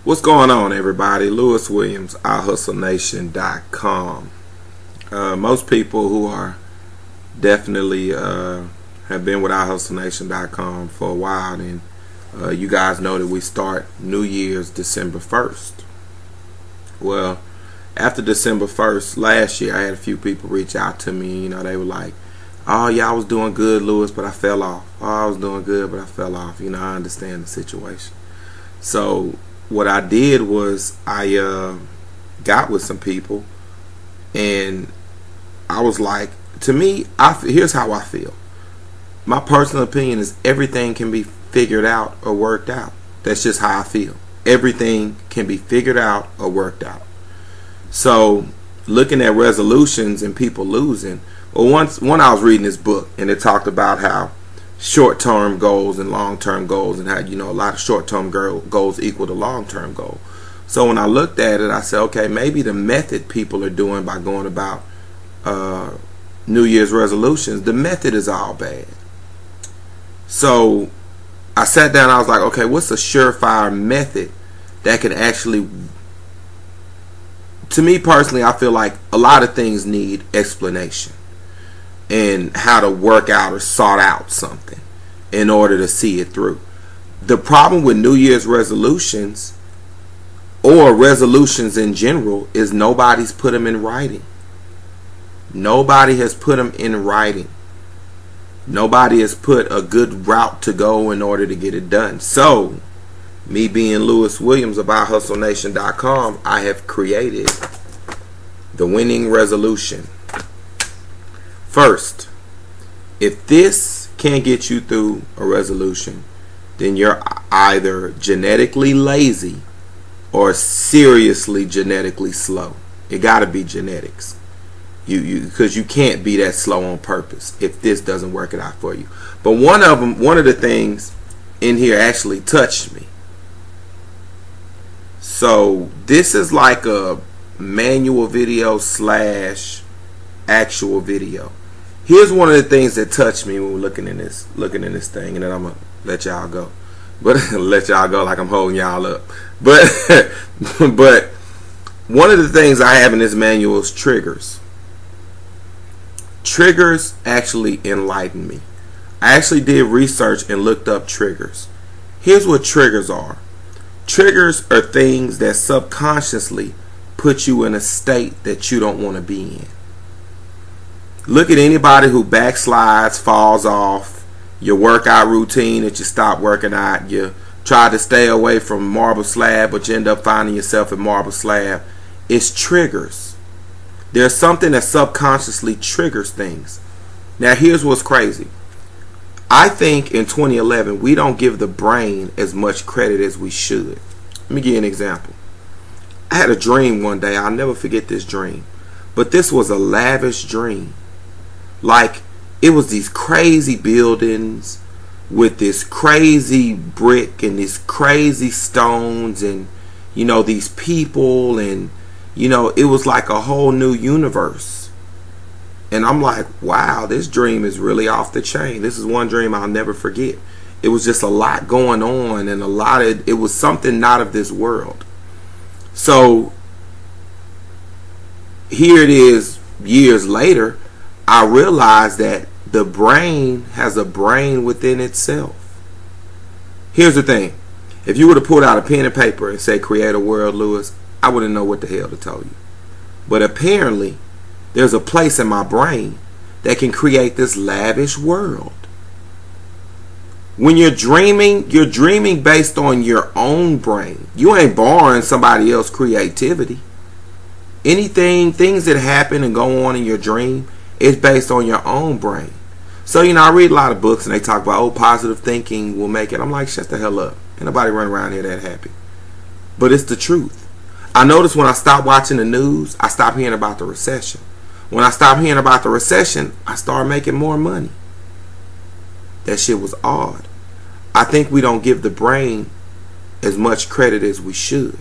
What's going on, everybody? Lewis Williams, iHustleNation.com. Most people who are definitely have been with iHustleNation.com for a while, and you guys know that we start New Year's December 1st. Well, after December 1st last year, I had a few people reach out to me. You know, they were like, "Oh yeah, I was doing good, Lewis, but I fell off. Oh, I was doing good, but I fell off." You know, I understand the situation. So what I did was I got with some people, and I was like, to me, here's how I feel. My personal opinion is everything can be figured out or worked out. That's just how I feel. Everything can be figured out or worked out. So looking at resolutions and people losing, well, one I was reading this book, and it talked about how short-term goals and long-term goals, and how, you know, a lot of short-term goals equal to long-term goal. So when I looked at it, I said, okay, maybe the method people are doing by going about New Year's resolutions, the method is all bad. So I sat down, I was like, okay, what's a surefire method that can actually, to me personally, I feel like a lot of things need explanation, and how to work out or sort out something in order to see it through. The problem with New Year's resolutions, or resolutions in general, is nobody's put them in writing. Nobody has put them in writing. Nobody has put a good route to go in order to get it done. So, me being Lewis Williams of iHustleNation.com, I have created the winning resolution. First, if this can't get you through a resolution, then you're either genetically lazy or seriously genetically slow. It got to be genetics. Because you can't be that slow on purpose if this doesn't work it out for you. But one of the things in here actually touched me. So this is like a manual video / actual video. Here's one of the things that touched me when we're looking in this thing, and then I'm gonna let y'all go. But let y'all go like I'm holding y'all up. But but one of the things I have in this manual is triggers. Triggers actually enlighten me. I actually did research and looked up triggers. Here's what triggers are. Triggers are things that subconsciously put you in a state that you don't want to be in. Look at anybody who backslides, falls off, your workout routine that you stop working out, you try to stay away from marble slab, but you end up finding yourself at marble slab. It's triggers. There's something that subconsciously triggers things. Now here's what's crazy. I think in 2011 we don't give the brain as much credit as we should. Let me give you an example. I had a dream one day. I'll never forget this dream. But this was a lavish dream. Like, it was these crazy buildings with this crazy brick and these crazy stones, and, you know, these people, and, you know, it was like a whole new universe. And I'm like, wow, this dream is really off the chain. This is one dream I'll never forget. It was just a lot going on, and it was something not of this world. So here it is, years later, I realized that the brain has a brain within itself. Here's the thing. If you were to pull out a pen and paper and say, create a world, Lewis, I wouldn't know what the hell to tell you. But apparently, there's a place in my brain that can create this lavish world. When you're dreaming based on your own brain. You ain't borrowing somebody else's creativity. Things that happen and go on in your dream, it's based on your own brain. So, you know, I read a lot of books and they talk about, oh, positive thinking will make it. I'm like, shut the hell up. Ain't nobody running around here that happy. But it's the truth. I noticed when I stopped watching the news, I stopped hearing about the recession. When I stopped hearing about the recession, I started making more money. That shit was odd. I think we don't give the brain as much credit as we should.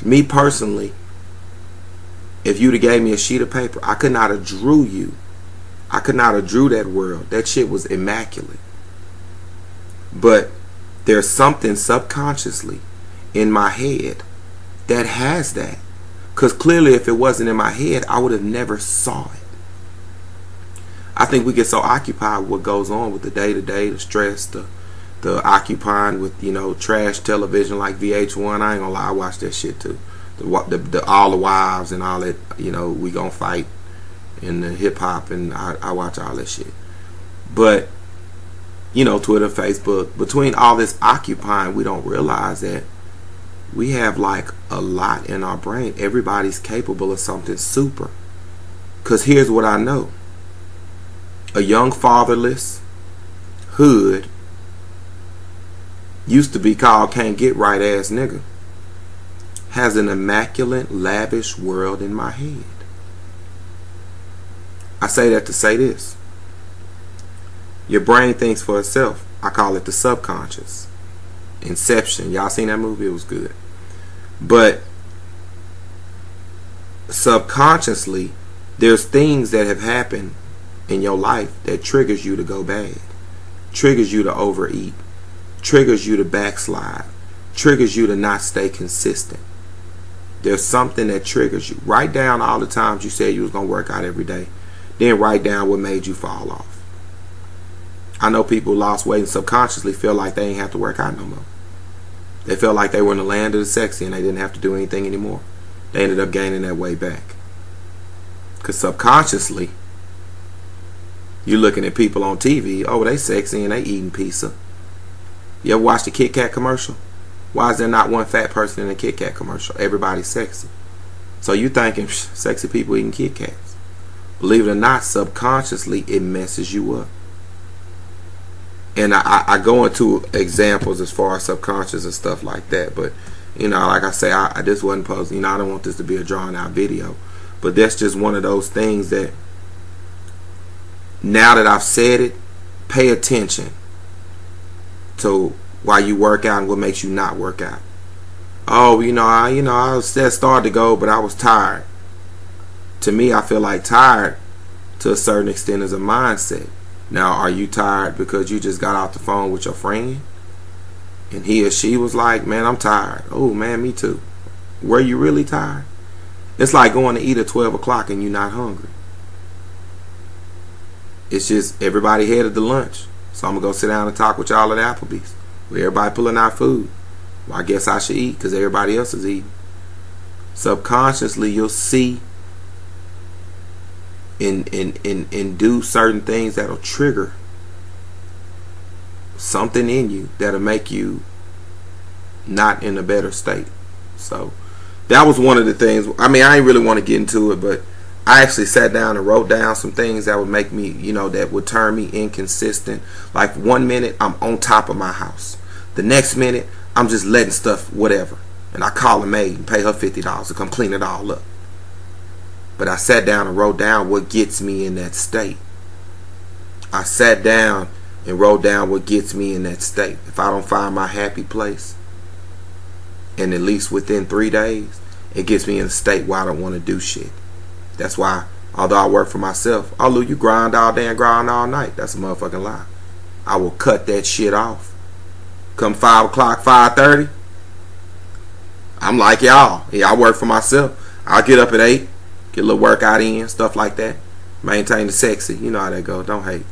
Me personally, if you'd have gave me a sheet of paper, I could not have drew you. I could not have drew that world. That shit was immaculate. But there's something subconsciously in my head that has that. Because clearly if it wasn't in my head, I would have never saw it. I think we get so occupied with what goes on with the day-to-day, the stress, the occupying with, you know, trash television like VH1. I ain't gonna lie, I watch that shit too. The all the wives and all that, you know, We Gonna Fight and the hip-hop, and I watch all that shit. But, you know, Twitter, Facebook, between all this occupying, we don't realize that we have like a lot in our brain. Everybody's capable of something super. Because here's what I know. A young fatherless hood used to be called can't get right ass nigga has an immaculate, lavish world in my head. I say that to say this. Your brain thinks for itself. I call it the subconscious. Inception. Y'all seen that movie? It was good. But subconsciously, there's things that have happened in your life that triggers you to go bad, triggers you to overeat, triggers you to backslide, triggers you to not stay consistent. There's something that triggers you. Write down all the times you said you was going to work out every day. Then write down what made you fall off. I know people lost weight and subconsciously feel like they ain't have to work out no more. They felt like they were in the land of the sexy and they didn't have to do anything anymore. They ended up gaining that weight back. Because subconsciously, you're looking at people on TV, oh, they sexy and they eating pizza. You ever watch the Kit Kat commercial? Why is there not one fat person in the Kit Kat commercial? Everybody's sexy. So you thinking sexy people eating Kit Kats. Believe it or not, subconsciously it messes you up. And I go into examples as far as subconscious and stuff like that. But, you know, like I say, I this wasn't posted. You know, I don't want this to be a drawn out video. But that's just one of those things that, now that I've said it, pay attention to why you work out and what makes you not work out. Oh, I was started to go, but I was tired. To me, I feel like tired to a certain extent is a mindset. Now, are you tired because you just got off the phone with your friend and he or she was like, man, I'm tired. Oh, man, me too. Were you really tired? It's like going to eat at 12 o'clock and you're not hungry. It's just everybody headed to lunch. So I'm going to go sit down and talk with y'all at Applebee's. Where everybody pulling out food. Well, I guess I should eat because everybody else is eating. Subconsciously, you'll see and do certain things that'll trigger something in you that'll make you not in a better state. So that was one of the things. I mean, I ain't really want to get into it, but I actually sat down and wrote down some things that would make me, that would turn me inconsistent. Like 1 minute I'm on top of my house, the next minute I'm just letting stuff whatever, and I call a maid and pay her $50 to come clean it all up. But I sat down and wrote down what gets me in that state. I sat down and wrote down what gets me in that state. If I don't find my happy place, and at least within 3 days, it gets me in a state where I don't want to do shit. That's why, although I work for myself, although you grind all day and grind all night, that's a motherfucking lie. I will cut that shit off. Come 5 o'clock, 5:30, I'm like y'all. Yeah, I work for myself. I'll get up at 8. Get a little workout in, stuff like that. Maintain the sexy. You know how that go. Don't hate.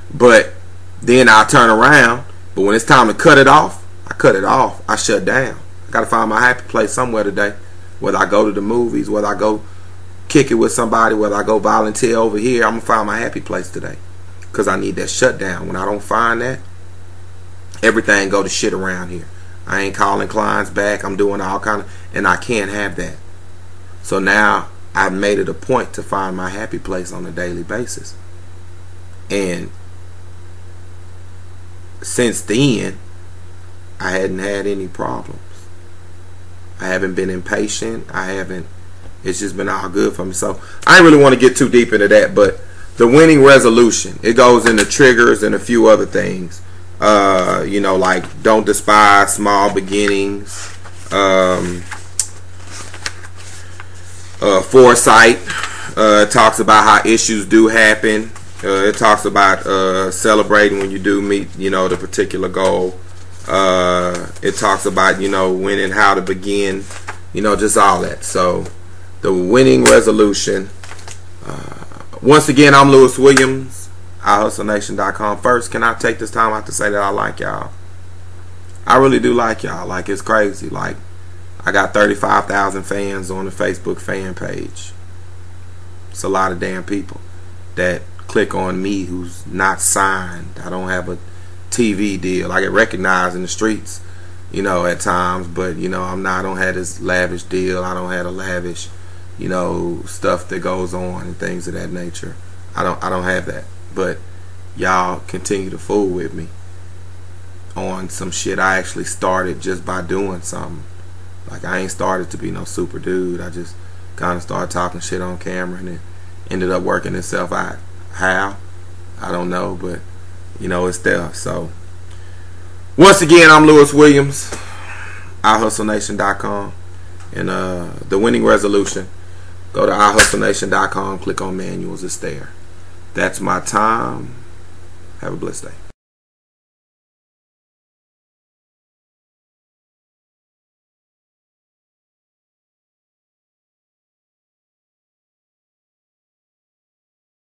But then I'll turn around. But when it's time to cut it off, I cut it off. I shut down. I got to find my happy place somewhere today. Whether I go to the movies, whether I go kick it with somebody, whether I go volunteer over here, I'm going to find my happy place today. Because I need that shutdown. When I don't find that, everything go to shit around here. I ain't calling clients back. I'm doing all kind of... And I can't have that. So now I've made it a point to find my happy place on a daily basis. And since then, I hadn't had any problems. I haven't been impatient. It's just been all good for me. So I didn't really want to get too deep into that, but the winning resolution, it goes into triggers and a few other things. Like don't despise small beginnings. Foresight talks about how issues do happen. It talks about celebrating when you do meet, the particular goal. It talks about, when and how to begin, just all that. So the winning resolution. Once again, I'm Lewis Williams, iHustleNation.com. First, can I take this time out to say that I like y'all? I really do like y'all. Like, it's crazy. Like, I got 35,000 fans on the Facebook fan page. It's a lot of damn people that click on me who's not signed. I don't have a TV deal. I get recognized in the streets, at times, but I don't have this lavish deal. I don't have a lavish, stuff that goes on and things of that nature. I don't have that. But y'all continue to fool with me on some shit I actually started just by doing something. Like, I ain't started to be no super dude. I just kind of started talking shit on camera, and it ended up working itself out. How? I don't know, but it's there. So once again, I'm Lewis Williams, iHustleNation.com, and the winning resolution. Go to iHustleNation.com, click on manuals. It's there. That's my time. Have a blessed day.